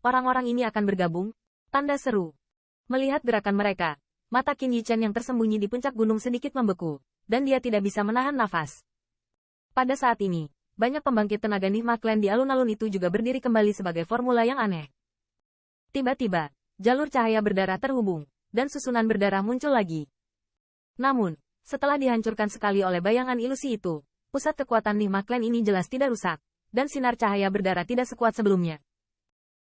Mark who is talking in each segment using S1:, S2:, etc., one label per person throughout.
S1: Orang-orang ini akan bergabung? Tanda seru. Melihat gerakan mereka, mata Qin Yichen yang tersembunyi di puncak gunung sedikit membeku, dan dia tidak bisa menahan nafas. Pada saat ini, banyak pembangkit tenaga Nihma Clan di alun-alun itu juga berdiri kembali sebagai formula yang aneh. Tiba-tiba, jalur cahaya berdarah terhubung, dan susunan berdarah muncul lagi. Namun, setelah dihancurkan sekali oleh bayangan ilusi itu, pusat kekuatan Nihma Clan ini jelas tidak rusak, dan sinar cahaya berdarah tidak sekuat sebelumnya.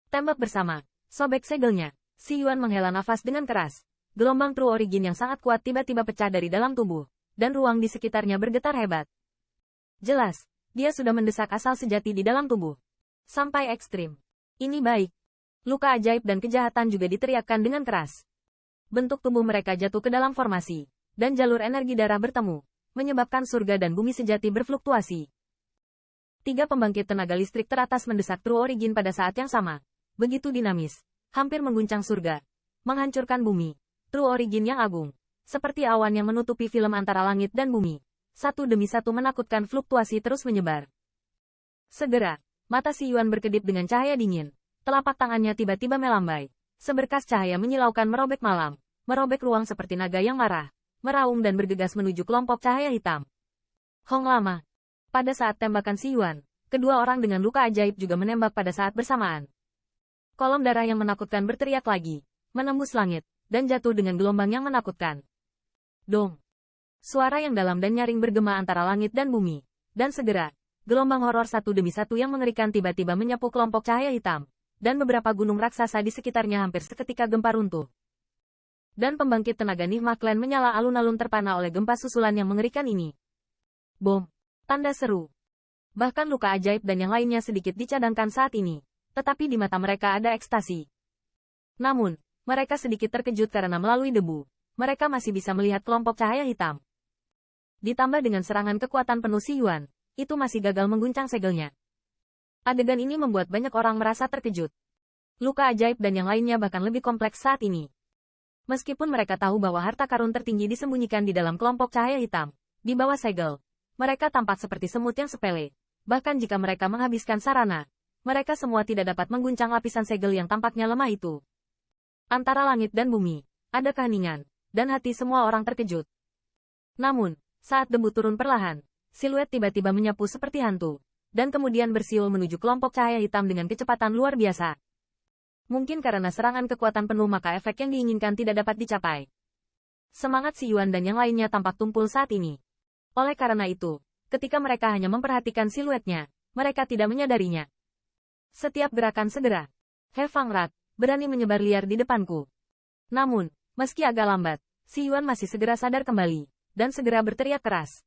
S1: Tembak bersama, sobek segelnya, Si Yuan menghela nafas dengan keras. Gelombang True Origin yang sangat kuat tiba-tiba pecah dari dalam tubuh, dan ruang di sekitarnya bergetar hebat. Jelas, dia sudah mendesak asal sejati di dalam tubuh. Sampai ekstrim. Ini baik. Luka ajaib dan kejahatan juga diteriakkan dengan keras. Bentuk tubuh mereka jatuh ke dalam formasi, dan jalur energi darah bertemu, menyebabkan surga dan bumi sejati berfluktuasi. 3 pembangkit tenaga listrik teratas mendesak True Origin pada saat yang sama. Begitu dinamis, hampir mengguncang surga, menghancurkan bumi. True Origin yang agung, seperti awan yang menutupi film antara langit dan bumi. Satu demi satu menakutkan fluktuasi terus menyebar. Segera, mata Si Yuan berkedip dengan cahaya dingin. Telapak tangannya tiba-tiba melambai. Seberkas cahaya menyilaukan merobek malam, merobek ruang seperti naga yang marah, meraung dan bergegas menuju kelompok cahaya hitam. Hong Lama. Pada saat tembakan Si Yuan, kedua orang dengan luka ajaib juga menembak pada saat bersamaan. Kolom darah yang menakutkan berteriak lagi, menembus langit, dan jatuh dengan gelombang yang menakutkan. Dong. Suara yang dalam dan nyaring bergema antara langit dan bumi. Dan segera, gelombang horor satu demi satu yang mengerikan tiba-tiba menyapu kelompok cahaya hitam. Dan beberapa gunung raksasa di sekitarnya hampir seketika gempa runtuh. Dan pembangkit tenaga Nihma Clan menyala alun-alun terpana oleh gempa susulan yang mengerikan ini. Bom. Tanda seru. Bahkan luka ajaib dan yang lainnya sedikit dicadangkan saat ini. Tetapi di mata mereka ada ekstasi. Namun, mereka sedikit terkejut karena melalui debu, mereka masih bisa melihat kelompok cahaya hitam. Ditambah dengan serangan kekuatan penuh Si Yuan, itu masih gagal mengguncang segelnya. Adegan ini membuat banyak orang merasa terkejut. Luka ajaib dan yang lainnya bahkan lebih kompleks saat ini. Meskipun mereka tahu bahwa harta karun tertinggi disembunyikan di dalam kelompok cahaya hitam, di bawah segel, mereka tampak seperti semut yang sepele. Bahkan jika mereka menghabiskan sarana, mereka semua tidak dapat mengguncang lapisan segel yang tampaknya lemah itu. Antara langit dan bumi, ada keheningan, dan hati semua orang terkejut. Namun, saat debu turun perlahan, siluet tiba-tiba menyapu seperti hantu, dan kemudian bersiul menuju kelompok cahaya hitam dengan kecepatan luar biasa. Mungkin karena serangan kekuatan penuh maka efek yang diinginkan tidak dapat dicapai. Semangat Si Yuan dan yang lainnya tampak tumpul saat ini. Oleh karena itu, ketika mereka hanya memperhatikan siluetnya, mereka tidak menyadarinya. Setiap gerakan segera. He Fangrat berani menyebar liar di depanku. Namun, meski agak lambat, Si Yuan masih segera sadar kembali, dan segera berteriak keras.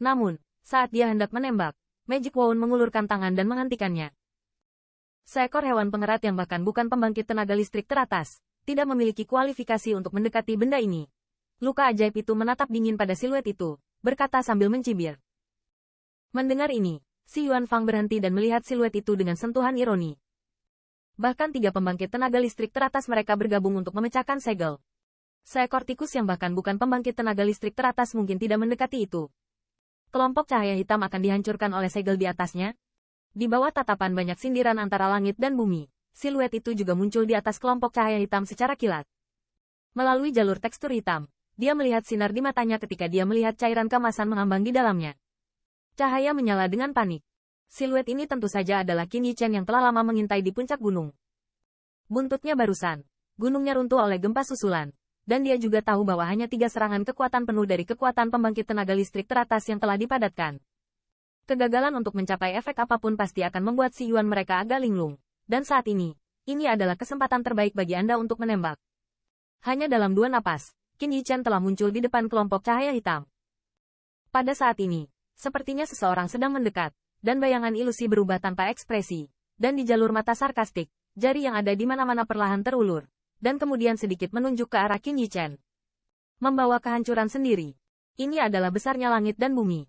S1: Namun, saat dia hendak menembak, Magic Wand mengulurkan tangan dan menghentikannya. Seekor hewan pengerat yang bahkan bukan pembangkit tenaga listrik teratas, tidak memiliki kualifikasi untuk mendekati benda ini. Luka ajaib itu menatap dingin pada siluet itu, berkata sambil mencibir. Mendengar ini, Si Yuan Fang berhenti dan melihat siluet itu dengan sentuhan ironi. Bahkan 3 pembangkit tenaga listrik teratas mereka bergabung untuk memecahkan segel. Seekor tikus yang bahkan bukan pembangkit tenaga listrik teratas mungkin tidak mendekati itu. Kelompok cahaya hitam akan dihancurkan oleh segel di atasnya. Di bawah tatapan banyak sindiran antara langit dan bumi, siluet itu juga muncul di atas kelompok cahaya hitam secara kilat. Melalui jalur tekstur hitam, dia melihat sinar di matanya ketika dia melihat cairan kemasan mengambang di dalamnya. Cahaya menyala dengan panik. Siluet ini tentu saja adalah Qin Yichen yang telah lama mengintai di puncak gunung. Buntutnya barusan, gunungnya runtuh oleh gempa susulan, dan dia juga tahu bahwa hanya 3 serangan kekuatan penuh dari kekuatan pembangkit tenaga listrik teratas yang telah dipadatkan. Kegagalan untuk mencapai efek apapun pasti akan membuat Si Yuan mereka agak linglung, dan saat ini adalah kesempatan terbaik bagi Anda untuk menembak. Hanya dalam 2 napas, Qin Yichen telah muncul di depan kelompok cahaya hitam. Pada saat ini, sepertinya seseorang sedang mendekat, dan bayangan ilusi berubah tanpa ekspresi, dan di jalur mata sarkastik, jari yang ada di mana-mana perlahan terulur, dan kemudian sedikit menunjuk ke arah Qin Yichen. Membawa kehancuran sendiri. Ini adalah besarnya langit dan bumi.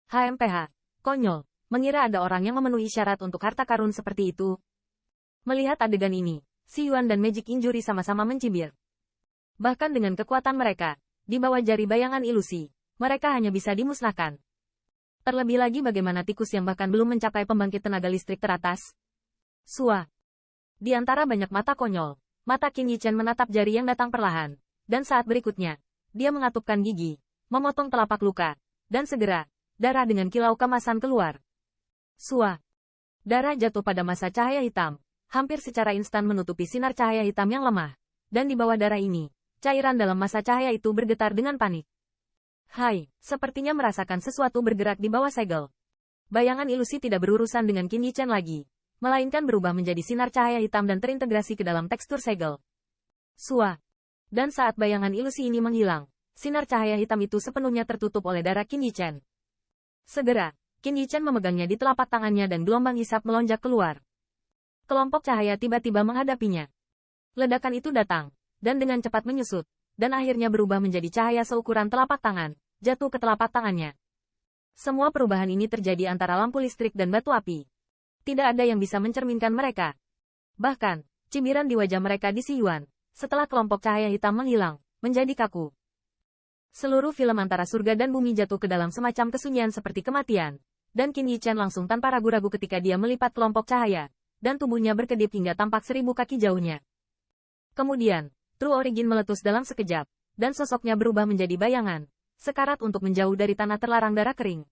S1: HMPH, konyol, mengira ada orang yang memenuhi syarat untuk harta karun seperti itu. Melihat adegan ini, Si Yuan dan Magic Injury sama-sama mencibir. Bahkan dengan kekuatan mereka, di bawah jari bayangan ilusi, mereka hanya bisa dimusnahkan. Terlebih lagi bagaimana tikus yang bahkan belum mencapai pembangkit tenaga listrik teratas. Sua. Di antara banyak mata konyol, mata Qin Yichen menatap jari yang datang perlahan. Dan saat berikutnya, dia mengatupkan gigi, memotong telapak luka, dan segera, darah dengan kilau kemasan keluar. Sua. Darah jatuh pada massa cahaya hitam, hampir secara instan menutupi sinar cahaya hitam yang lemah. Dan di bawah darah ini, cairan dalam massa cahaya itu bergetar dengan panik. Hai, sepertinya merasakan sesuatu bergerak di bawah segel. Bayangan ilusi tidak berurusan dengan Qin Yichen lagi, melainkan berubah menjadi sinar cahaya hitam dan terintegrasi ke dalam tekstur segel. Sua. Dan saat bayangan ilusi ini menghilang, sinar cahaya hitam itu sepenuhnya tertutup oleh darah Qin Yichen. Segera, Qin Yichen memegangnya di telapak tangannya dan gelombang hisap melonjak keluar. Kelompok cahaya tiba-tiba menghadapinya. Ledakan itu datang, dan dengan cepat menyusut, dan akhirnya berubah menjadi cahaya seukuran telapak tangan, jatuh ke telapak tangannya. Semua perubahan ini terjadi antara lampu listrik dan batu api. Tidak ada yang bisa mencerminkan mereka. Bahkan, cibiran di wajah mereka di Siyuan, setelah kelompok cahaya hitam menghilang, menjadi kaku. Seluruh film antara surga dan bumi jatuh ke dalam semacam kesunyian seperti kematian, dan Qin Yichen langsung tanpa ragu-ragu ketika dia melipat kelompok cahaya, dan tubuhnya berkedip hingga tampak 1000 kaki jauhnya. Kemudian, True Origin meletus dalam sekejap, dan sosoknya berubah menjadi bayangan, sekarat untuk menjauh dari tanah terlarang darah kering.